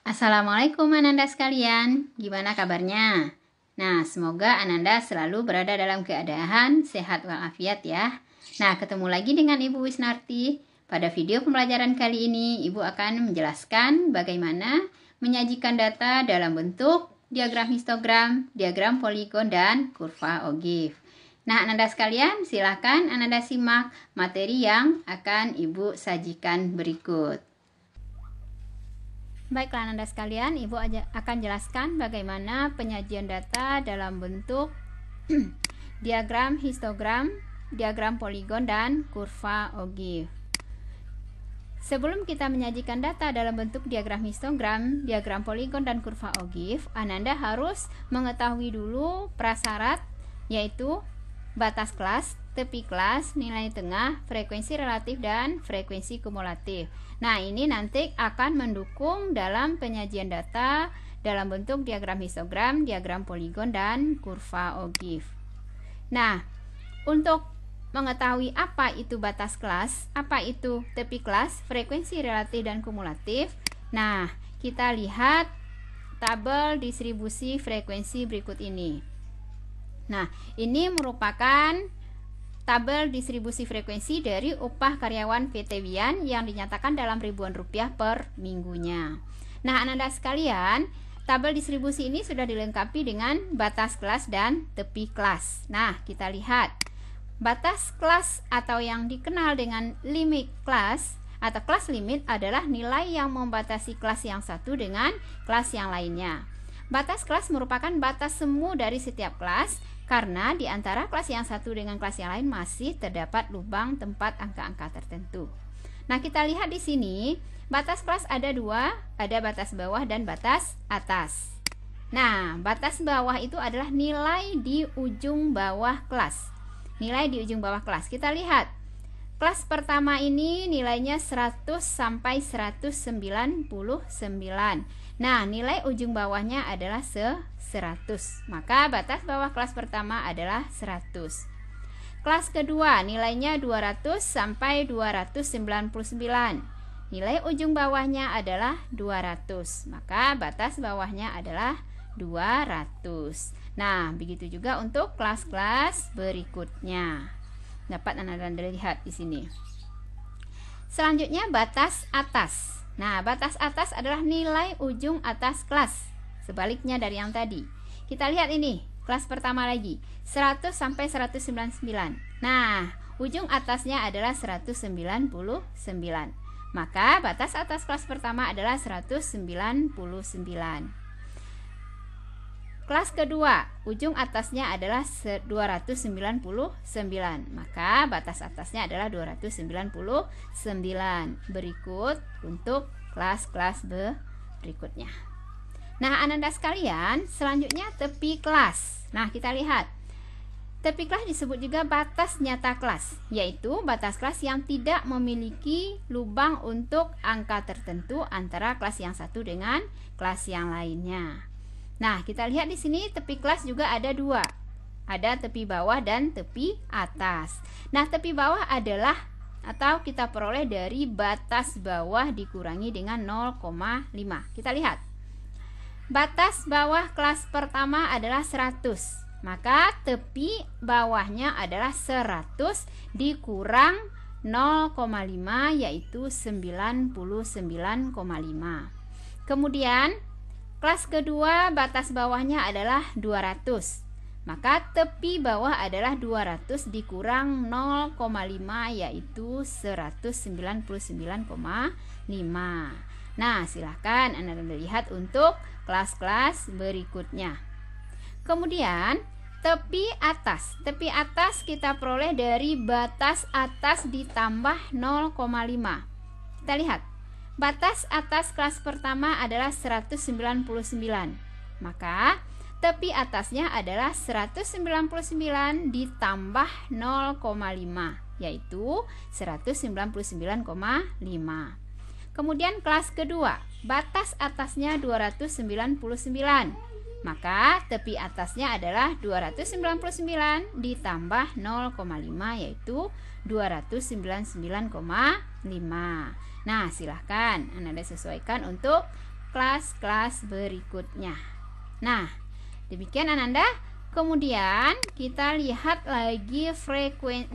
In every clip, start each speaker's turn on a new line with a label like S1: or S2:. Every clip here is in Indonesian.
S1: Assalamualaikum Ananda sekalian, gimana kabarnya? Nah, semoga Ananda selalu berada dalam keadaan sehat walafiat ya. Nah, ketemu lagi dengan Ibu Wisnarti. Pada video pembelajaran kali ini, Ibu akan menjelaskan bagaimana menyajikan data dalam bentuk diagram histogram, diagram poligon, dan kurva Ogive. Nah, Ananda sekalian, silakan Ananda simak materi yang akan Ibu sajikan berikut. Baiklah Ananda sekalian, Ibu akan jelaskan bagaimana penyajian data dalam bentuk diagram histogram, diagram poligon, dan kurva Ogive. Sebelum kita menyajikan data dalam bentuk diagram histogram, diagram poligon, dan kurva Ogive, Ananda harus mengetahui dulu prasyarat, yaitu batas kelas, tepi kelas, nilai tengah, frekuensi relatif, dan frekuensi kumulatif. Nah, ini nanti akan mendukung dalam penyajian data dalam bentuk diagram histogram, diagram poligon, dan kurva Ogive. Nah, untuk mengetahui apa itu batas kelas, apa itu tepi kelas, frekuensi relatif, dan kumulatif, nah, kita lihat tabel distribusi frekuensi berikut ini. Nah, ini merupakan tabel distribusi frekuensi dari upah karyawan PT Wian yang dinyatakan dalam ribuan rupiah per minggunya. Nah, Ananda sekalian, tabel distribusi ini sudah dilengkapi dengan batas kelas dan tepi kelas. Nah, kita lihat. Batas kelas atau yang dikenal dengan limit kelas atau kelas limit adalah nilai yang membatasi kelas yang satu dengan kelas yang lainnya. Batas kelas merupakan batas semu dari setiap kelas, karena di antara kelas yang satu dengan kelas yang lain masih terdapat lubang tempat angka-angka tertentu. Nah, kita lihat di sini, batas kelas ada dua, ada batas bawah dan batas atas. Nah, batas bawah itu adalah nilai di ujung bawah kelas. Nilai di ujung bawah kelas. Kita lihat, kelas pertama ini nilainya 100 sampai 199. Nah, nilai ujung bawahnya adalah 100. Maka batas bawah kelas pertama adalah 100. Kelas kedua nilainya 200 sampai 299. Nilai ujung bawahnya adalah 200. Maka batas bawahnya adalah 200. Nah, begitu juga untuk kelas-kelas berikutnya. Dapat Anda lihat di sini. Selanjutnya batas atas. Nah, batas atas adalah nilai ujung atas kelas. Sebaliknya dari yang tadi. Kita lihat ini, kelas pertama lagi, 100 sampai 199. Nah, ujung atasnya adalah 199. Maka batas atas kelas pertama adalah 199. Kelas kedua, ujung atasnya adalah 299. Maka batas atasnya adalah 299. Berikut untuk kelas-kelas berikutnya. Nah, Ananda sekalian, selanjutnya tepi kelas. Nah, kita lihat. Tepi kelas disebut juga batas nyata kelas, yaitu batas kelas yang tidak memiliki lubang untuk angka tertentu antara kelas yang satu dengan kelas yang lainnya. Nah, kita lihat di sini tepi kelas juga ada dua. Ada tepi bawah dan tepi atas. Nah, tepi bawah adalah atau kita peroleh dari batas bawah dikurangi dengan 0,5. Kita lihat. Batas bawah kelas pertama adalah 100. Maka tepi bawahnya adalah 100 dikurang 0,5, yaitu 99,5. Kemudian kelas kedua batas bawahnya adalah 200. Maka tepi bawah adalah 200 dikurang 0,5, yaitu 199,5. Nah, silahkan Anda lihat untuk kelas-kelas berikutnya. Kemudian tepi atas. Tepi atas kita peroleh dari batas atas ditambah 0,5. Kita lihat. Batas atas kelas pertama adalah 199. Maka tepi atasnya adalah 199 ditambah 0,5, yaitu 199,5. Kemudian kelas kedua, batas atasnya 299. Maka tepi atasnya adalah 299 ditambah 0,5, yaitu 299,5. Nah, silahkan Anda sesuaikan untuk kelas-kelas berikutnya. Nah, demikian Ananda. Kemudian kita lihat lagi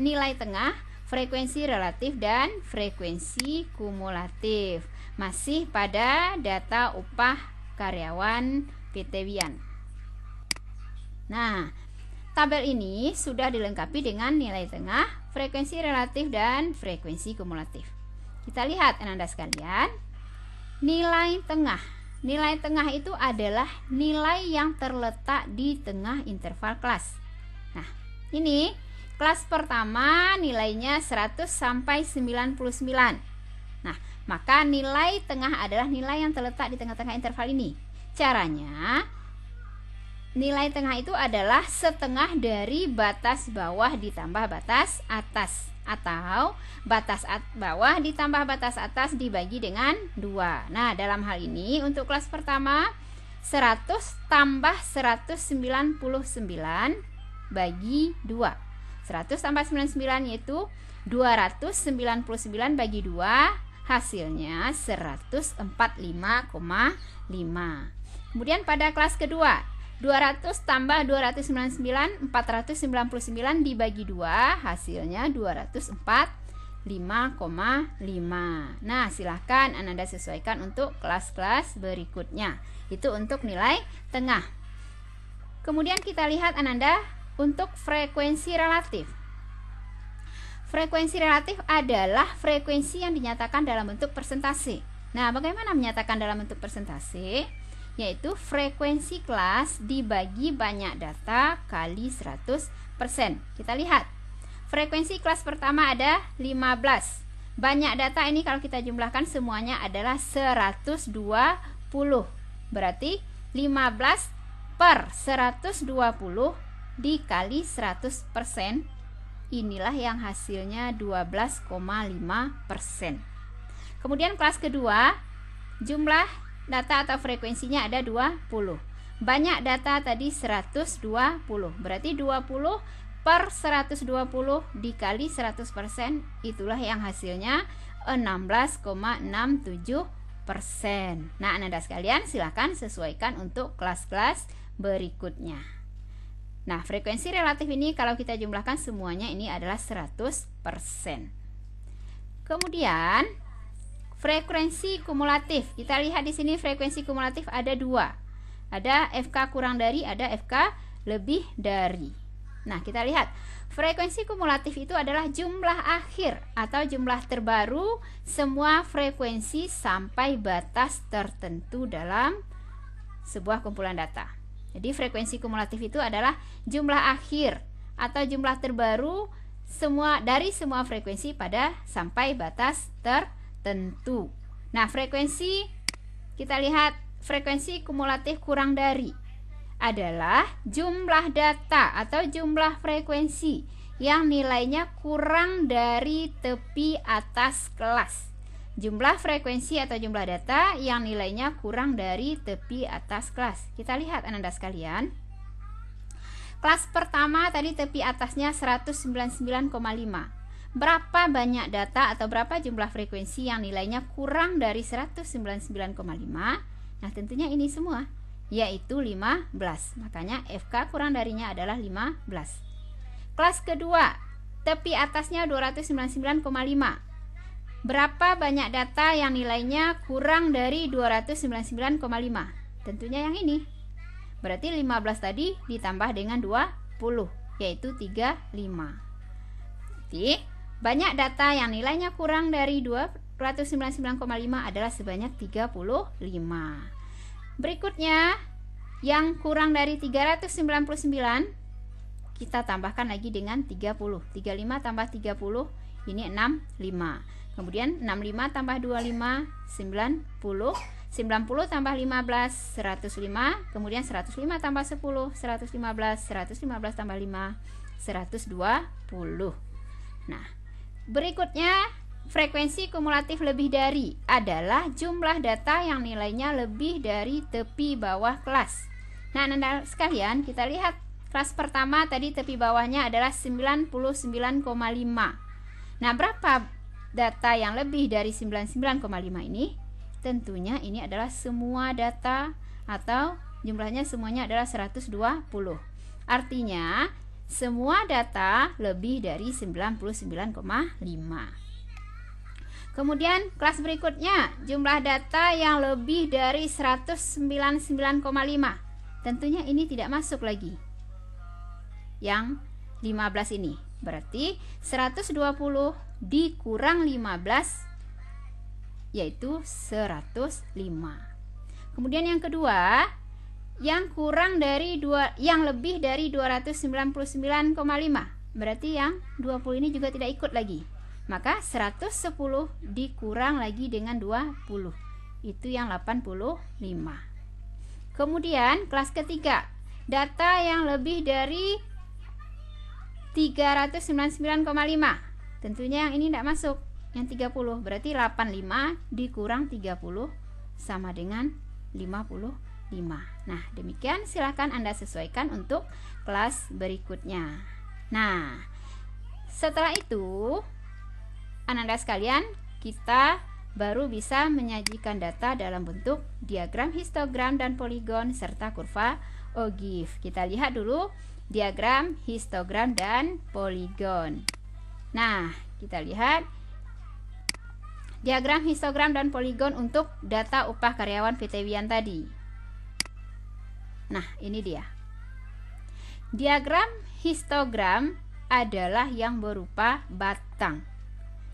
S1: nilai tengah, frekuensi relatif dan frekuensi kumulatif. Masih pada data upah karyawan PT Wian. Nah, tabel ini sudah dilengkapi dengan nilai tengah, frekuensi relatif dan frekuensi kumulatif. Kita lihat Ananda sekalian, nilai tengah. Nilai tengah itu adalah nilai yang terletak di tengah interval kelas. Nah, ini kelas pertama nilainya 100 sampai 99. Nah, maka nilai tengah adalah nilai yang terletak di tengah-tengah interval ini. Caranya, nilai tengah itu adalah setengah dari batas bawah ditambah batas atas, atau batas bawah ditambah batas atas dibagi dengan 2. Nah, dalam hal ini untuk kelas pertama 100 tambah 199 bagi 2. 100 tambah 99 yaitu 299 bagi 2, hasilnya 145,5. Kemudian pada kelas kedua 200 tambah 299, 499 dibagi 2, hasilnya 245,5. Nah, silahkan Ananda sesuaikan untuk kelas-kelas berikutnya. Itu untuk nilai tengah. Kemudian kita lihat Ananda untuk frekuensi relatif. Frekuensi relatif adalah frekuensi yang dinyatakan dalam bentuk persentase. Nah, bagaimana menyatakan dalam bentuk persentase? Yaitu frekuensi kelas dibagi banyak data kali 100%. Kita lihat, frekuensi kelas pertama ada 15. Banyak data ini kalau kita jumlahkan semuanya adalah 120. Berarti 15 per 120 dikali 100%. Inilah yang hasilnya 12,5%. Kemudian kelas kedua, jumlah data atau frekuensinya ada 20. Banyak data tadi 120. Berarti 20 per 120 dikali 100%, itulah yang hasilnya 16,67%. Nah, Ananda sekalian silakan sesuaikan untuk kelas-kelas berikutnya. Nah, frekuensi relatif ini kalau kita jumlahkan semuanya ini adalah 100%. Kemudian frekuensi kumulatif. Kita lihat di sini frekuensi kumulatif ada 2. Ada FK kurang dari, ada FK lebih dari. Nah, kita lihat. Frekuensi kumulatif itu adalah jumlah akhir atau jumlah terbaru semua frekuensi sampai batas tertentu dalam sebuah kumpulan data. Jadi frekuensi kumulatif itu adalah jumlah akhir atau jumlah terbaru dari semua frekuensi pada sampai batas tertentu. Nah, frekuensi, kita lihat frekuensi kumulatif kurang dari adalah jumlah data atau jumlah frekuensi yang nilainya kurang dari tepi atas kelas. Jumlah frekuensi atau jumlah data yang nilainya kurang dari tepi atas kelas. Kita lihat Ananda sekalian. Kelas pertama tadi tepi atasnya 199,5. Berapa banyak data atau berapa jumlah frekuensi yang nilainya kurang dari 199,5? Nah, tentunya ini semua, yaitu 15. Makanya FK kurang darinya adalah 15. Kelas kedua, tepi atasnya 299,5. Berapa banyak data yang nilainya kurang dari 299,5? Tentunya yang ini. Berarti 15 tadi ditambah dengan 20, yaitu 35. Jadi, banyak data yang nilainya kurang dari 299,5 adalah sebanyak 35. Berikutnya, yang kurang dari 399, kita tambahkan lagi dengan 30. 35 tambah 30, ini 65. Kemudian 65 tambah 25, 90. 90 tambah 15, 105. Kemudian 105 tambah 10, 115. 115 tambah 5, 120. Nah, berikutnya frekuensi kumulatif lebih dari adalah jumlah data yang nilainya lebih dari tepi bawah kelas. Nah, Anda sekalian, kita lihat kelas pertama tadi tepi bawahnya adalah 99,5. Nah, berapa data yang lebih dari 99,5 ini? Tentunya ini adalah semua data atau jumlahnya semuanya adalah 120. Artinya semua data lebih dari 99,5. Kemudian kelas berikutnya, jumlah data yang lebih dari 199,5. Tentunya ini tidak masuk lagi. Yang 15 ini. Berarti 120 dikurang 15 yaitu 105. Kemudian yang kedua, yang lebih dari 299,5. Berarti yang 20 ini juga tidak ikut lagi. Maka 110 dikurang lagi dengan 20. Itu yang 85. Kemudian kelas ketiga, data yang lebih dari 399,5. Tentunya yang ini tidak masuk. Yang 30. Berarti 85 dikurang 30 sama dengan 55. Nah, demikian silakan Anda sesuaikan untuk kelas berikutnya. Nah, setelah itu Ananda sekalian, kita baru bisa menyajikan data dalam bentuk diagram histogram dan poligon serta kurva Ogive. Kita lihat dulu diagram histogram dan poligon. Nah, kita lihat diagram histogram dan poligon untuk data upah karyawan PT Wian tadi. Nah, ini dia. Diagram histogram adalah yang berupa batang.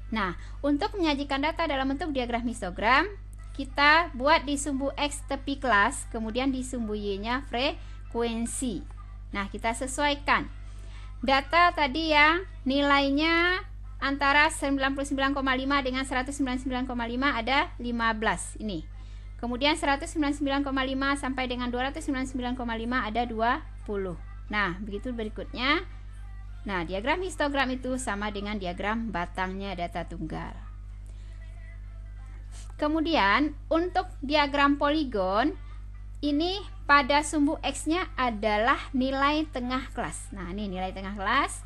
S1: Nah, untuk menyajikan data dalam bentuk diagram histogram, kita buat di sumbu X tepi kelas, kemudian di sumbu Y-nya frekuensi. Nah, kita sesuaikan. Data tadi yang nilainya antara 99,5 dengan 199,5 ada 15 ini. Kemudian 199,5 sampai dengan 299,5 ada 20. Nah, begitu berikutnya. Nah, diagram histogram itu sama dengan diagram batangnya data tunggal. Kemudian, untuk diagram poligon, ini pada sumbu X-nya adalah nilai tengah kelas. Nah, ini nilai tengah kelas.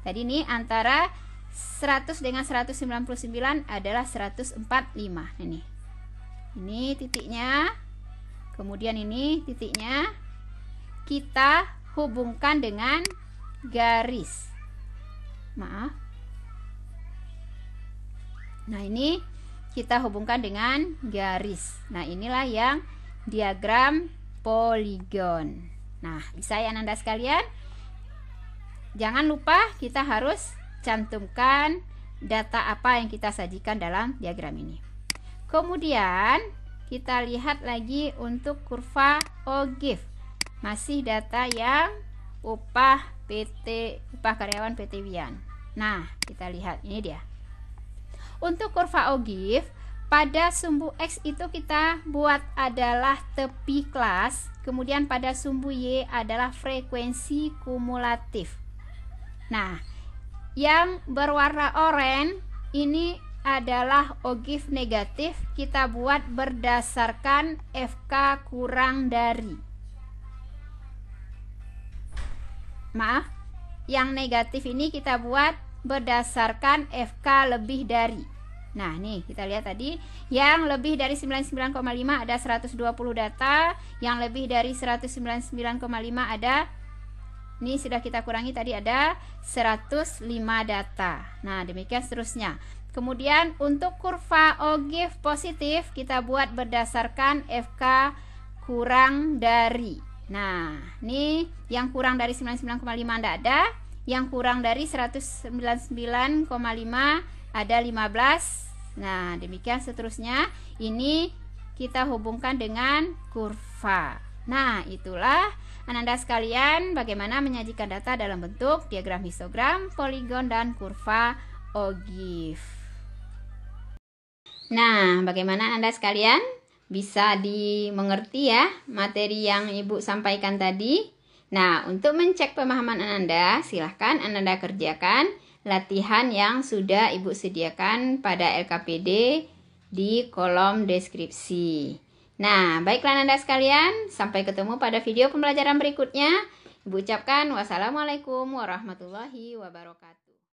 S1: Tadi ini antara 100 dengan 199 adalah 145. Ini titiknya. Kemudian ini titiknya. Kita hubungkan dengan garis. Maaf. Nah, ini kita hubungkan dengan garis. Nah, inilah yang diagram poligon. Nah, bisa ya Ananda sekalian? Jangan lupa kita harus cantumkan data apa yang kita sajikan dalam diagram ini. Kemudian kita lihat lagi untuk kurva Ogive. Masih data yang upah karyawan PT Wian. Nah, kita lihat ini dia. Untuk kurva Ogive, pada sumbu X itu kita buat adalah tepi kelas, kemudian pada sumbu Y adalah frekuensi kumulatif. Nah, yang berwarna oranye ini adalah Ogive negatif, kita buat berdasarkan FK kurang dari. Maaf, yang negatif ini kita buat berdasarkan FK lebih dari. Nah, nih kita lihat tadi yang lebih dari 99,5 ada 120 data, yang lebih dari 199,5 ada, ini sudah kita kurangi tadi, ada 105 data. Nah, demikian seterusnya. Kemudian untuk kurva Ogive positif kita buat berdasarkan FK kurang dari. Nah, ini yang kurang dari 99,5 tidak ada, yang kurang dari 199,5 ada 15. Nah, demikian seterusnya. Ini kita hubungkan dengan kurva. Nah, itulah Ananda sekalian bagaimana menyajikan data dalam bentuk diagram histogram, poligon, dan kurva Ogive. Nah, bagaimana Anda sekalian? Bisa dimengerti ya materi yang Ibu sampaikan tadi. Nah, untuk mencek pemahaman Ananda, silahkan Ananda kerjakan latihan yang sudah Ibu sediakan pada LKPD di kolom deskripsi. Nah, baiklah Ananda sekalian, sampai ketemu pada video pembelajaran berikutnya. Ibu ucapkan wassalamualaikum warahmatullahi wabarakatuh.